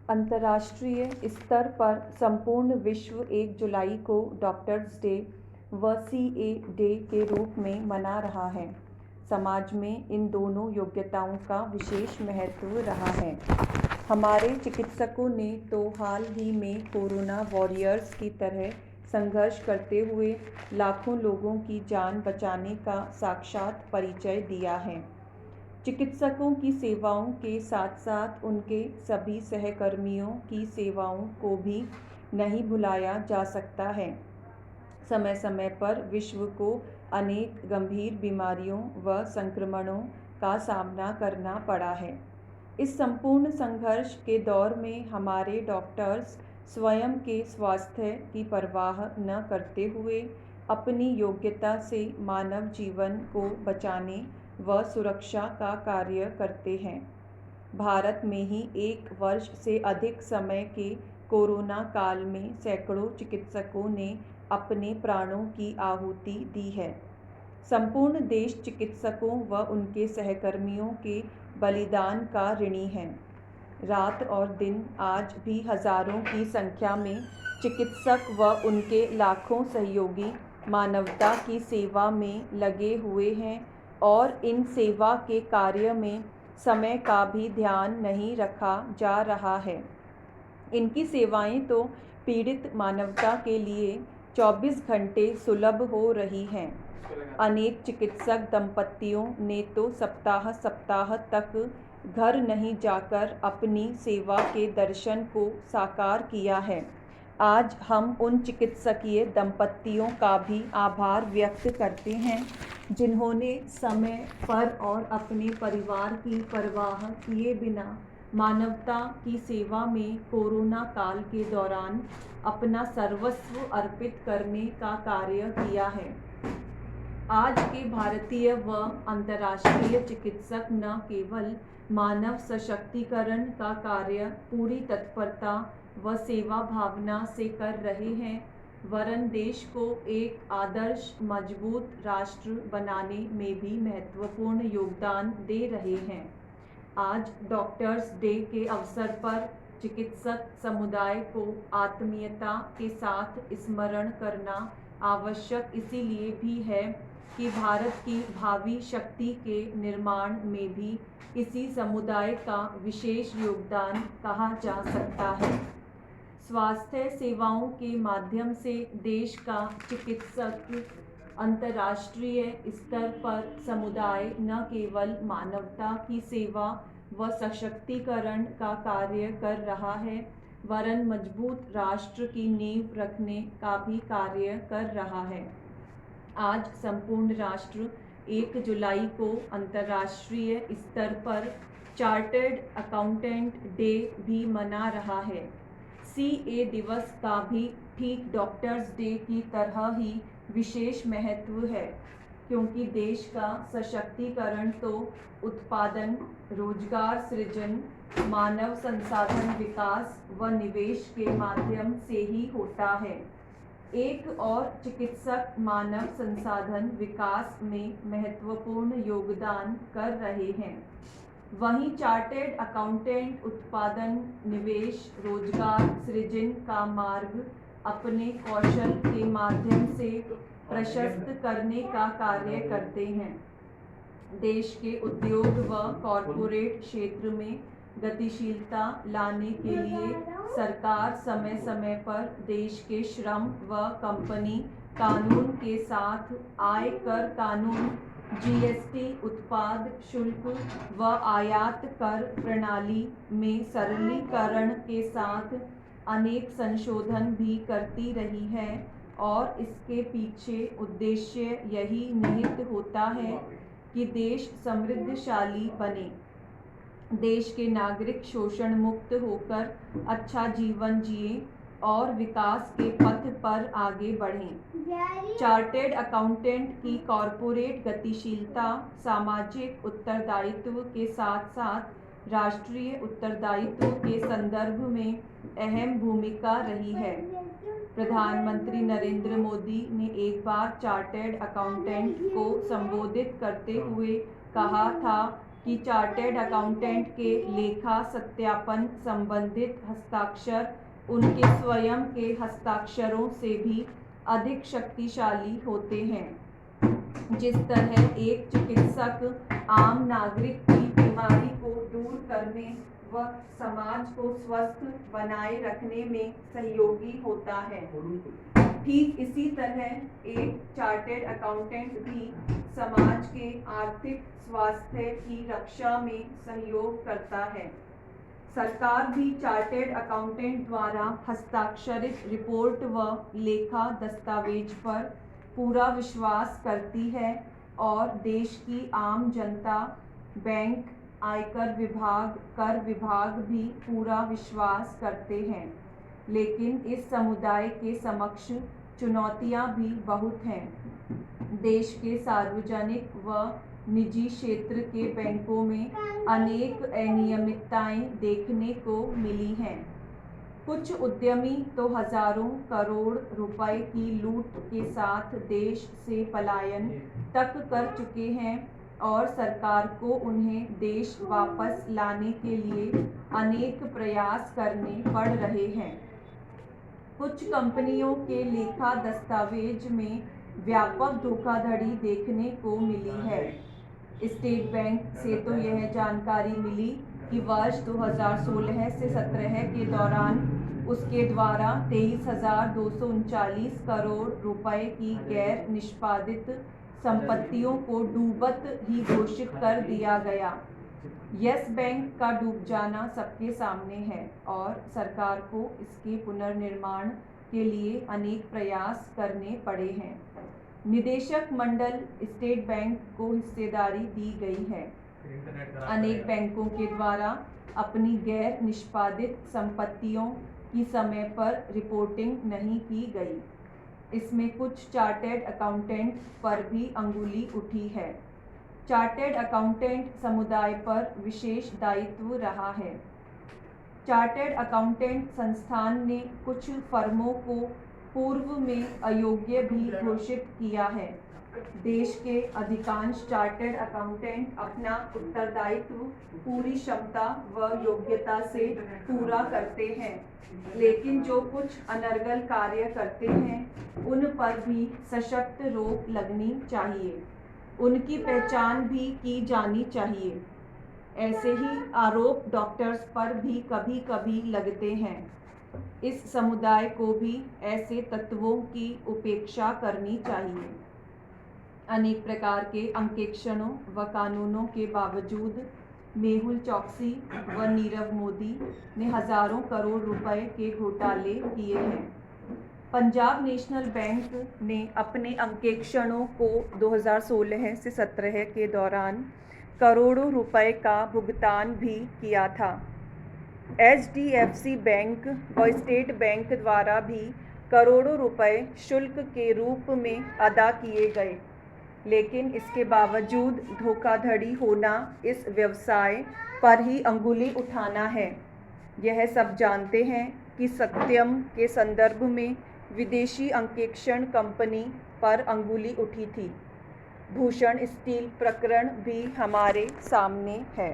अंतर्राष्ट्रीय स्तर पर संपूर्ण विश्व 1 जुलाई को डॉक्टर्स डे व सीए डे के रूप में मना रहा है। समाज में इन दोनों योग्यताओं का विशेष महत्व रहा है। हमारे चिकित्सकों ने तो हाल ही में कोरोना वॉरियर्स की तरह संघर्ष करते हुए लाखों लोगों की जान बचाने का साक्षात परिचय दिया है। चिकित्सकों की सेवाओं के साथ साथ उनके सभी सहकर्मियों की सेवाओं को भी नहीं भुलाया जा सकता है। समय समय पर विश्व को अनेक गंभीर बीमारियों व संक्रमणों का सामना करना पड़ा है। इस संपूर्ण संघर्ष के दौर में हमारे डॉक्टर्स स्वयं के स्वास्थ्य की परवाह न करते हुए अपनी योग्यता से मानव जीवन को बचाने व सुरक्षा का कार्य करते हैं। भारत में ही 1 वर्ष से अधिक समय के कोरोना काल में सैकड़ों चिकित्सकों ने अपने प्राणों की आहुति दी है। संपूर्ण देश चिकित्सकों व उनके सहकर्मियों के बलिदान का ऋणी है। रात और दिन आज भी हजारों की संख्या में चिकित्सक व उनके लाखों सहयोगी मानवता की सेवा में लगे हुए हैं और इन सेवा के कार्य में समय का भी ध्यान नहीं रखा जा रहा है। इनकी सेवाएं तो पीड़ित मानवता के लिए 24 घंटे सुलभ हो रही हैं। अनेक चिकित्सक दंपतियों ने तो सप्ताह सप्ताह तक घर नहीं जाकर अपनी सेवा के दर्शन को साकार किया है। आज हम उन चिकित्सकीय दंपतियों का भी आभार व्यक्त करते हैं जिन्होंने समय पर और अपने परिवार की परवाह किए बिना मानवता की सेवा में कोरोना काल के दौरान अपना सर्वस्व अर्पित करने का कार्य किया है। आज के भारतीय व अंतर्राष्ट्रीय चिकित्सक न केवल मानव सशक्तिकरण का कार्य पूरी तत्परता व सेवा भावना से कर रहे हैं, वरन देश को एक आदर्श मजबूत राष्ट्र बनाने में भी महत्वपूर्ण योगदान दे रहे हैं। आज डॉक्टर्स डे के अवसर पर चिकित्सक समुदाय को आत्मीयता के साथ स्मरण करना आवश्यक इसीलिए भी है कि भारत की भावी शक्ति के निर्माण में भी इसी समुदाय का विशेष योगदान कहा जा सकता है। स्वास्थ्य सेवाओं के माध्यम से देश का चिकित्सक अंतर्राष्ट्रीय स्तर पर समुदाय न केवल मानवता की सेवा व सशक्तिकरण का कार्य कर रहा है, वरन मजबूत राष्ट्र की नींव रखने का भी कार्य कर रहा है। आज संपूर्ण राष्ट्र 1 जुलाई को अंतर्राष्ट्रीय स्तर पर चार्टर्ड अकाउंटेंट डे भी मना रहा है। सीए दिवस का भी ठीक डॉक्टर्स डे की तरह ही विशेष महत्व है, क्योंकि देश का सशक्तिकरण तो उत्पादन, रोजगार सृजन, मानव संसाधन विकास व निवेश के माध्यम से ही होता है। एक और चिकित्सक मानव संसाधन विकास में महत्वपूर्ण योगदान कर रहे हैं। वहीं चार्टर्ड अकाउंटेंट उत्पादन, निवेश, रोजगार सृजन का मार्ग अपने कौशल के माध्यम से प्रशस्त करने का कार्य करते हैं। देश के उद्योग व कॉरपोरेट क्षेत्र में गतिशीलता लाने के लिए सरकार समय समय पर देश के श्रम व कंपनी कानून के साथ आयकर कानून, जीएसटी, उत्पाद शुल्क व आयात कर प्रणाली में सरलीकरण के साथ अनेक संशोधन भी करती रही है और इसके पीछे उद्देश्य यही निहित होता है कि देश समृद्धशाली बने, देश के नागरिक शोषण मुक्त होकर अच्छा जीवन जिए और विकास के पथ पर आगे बढ़ें। चार्टर्ड अकाउंटेंट की कॉरपोरेट गतिशीलता सामाजिक उत्तरदायित्व के साथ साथ राष्ट्रीय उत्तरदायित्व के संदर्भ में अहम भूमिका रही है। प्रधानमंत्री नरेंद्र मोदी ने एक बार चार्टर्ड अकाउंटेंट को संबोधित करते हुए कहा था कि चार्टर्ड अकाउंटेंट के लेखा सत्यापन संबंधित हस्ताक्षर उनके स्वयं के हस्ताक्षरों से भी अधिक शक्तिशाली होते हैं। जिस तरह एक चिकित्सक आम नागरिक की बीमारी को दूर करने व समाज को स्वस्थ बनाए रखने में सहयोगी होता है, ठीक इसी तरह एक चार्टर्ड अकाउंटेंट भी समाज के आर्थिक स्वास्थ्य की रक्षा में सहयोग करता है। सरकार भी चार्टर्ड अकाउंटेंट द्वारा हस्ताक्षरित रिपोर्ट व लेखा दस्तावेज पर पूरा विश्वास करती है और देश की आम जनता, बैंक, आयकर विभाग, कर विभाग भी पूरा विश्वास करते हैं। लेकिन इस समुदाय के समक्ष चुनौतियां भी बहुत हैं। देश के सार्वजनिक व निजी क्षेत्र के बैंकों में अनेक अनियमितताएं देखने को मिली हैं। कुछ उद्यमी तो हजारों करोड़ रुपए की लूट के साथ देश से पलायन तक कर चुके हैं और सरकार को उन्हें देश वापस लाने के लिए अनेक प्रयास करने पड़ रहे हैं। कुछ कंपनियों के लेखा दस्तावेज में व्यापक धोखाधड़ी देखने को मिली है। स्टेट बैंक से तो यह जानकारी मिली कि वर्ष 2016 से 17 के दौरान उसके द्वारा 23,239 करोड़ रुपए की गैर निष्पादित संपत्तियों को डूबत ही घोषित कर दिया गया। यस बैंक का डूब जाना सबके सामने है और सरकार को इसके पुनर्निर्माण के लिए अनेक प्रयास करने पड़े हैं। निदेशक मंडल स्टेट बैंक को हिस्सेदारी दी गई है। अनेक बैंकों के द्वारा अपनी गैर निष्पादित संपत्तियों की समय पर रिपोर्टिंग नहीं की गई। इसमें कुछ चार्टर्ड अकाउंटेंट पर भी अंगुली उठी है। चार्टर्ड अकाउंटेंट समुदाय पर विशेष दायित्व रहा है। चार्टर्ड अकाउंटेंट संस्थान ने कुछ फर्मों को पूर्व में अयोग्य भी घोषित किया है। देश के अधिकांश चार्टर्ड अकाउंटेंट अपना उत्तरदायित्व पूरी क्षमता व योग्यता से पूरा करते हैं, लेकिन जो कुछ अनर्गल कार्य करते हैं उन पर भी सशक्त रोक लगनी चाहिए। उनकी पहचान भी की जानी चाहिए। ऐसे ही आरोप डॉक्टर्स पर भी कभी कभी लगते हैं। इस समुदाय को भी ऐसे तत्वों की उपेक्षा करनी चाहिए। अनेक प्रकार के अंकेक्षणों व कानूनों के बावजूद मेहुल चोकसी व नीरव मोदी ने हजारों करोड़ रुपए के घोटाले किए हैं। पंजाब नेशनल बैंक ने अपने अंकेक्षणों को 2016 से 17 के दौरान करोड़ों रुपए का भुगतान भी किया था। HDFC बैंक व स्टेट बैंक द्वारा भी करोड़ों रुपए शुल्क के रूप में अदा किए गए, लेकिन इसके बावजूद धोखाधड़ी होना इस व्यवसाय पर ही अंगुली उठाना है। यह सब जानते हैं कि सत्यम के संदर्भ में विदेशी अंकेक्षण कंपनी पर अंगुली उठी थी। भूषण स्टील प्रकरण भी हमारे सामने है।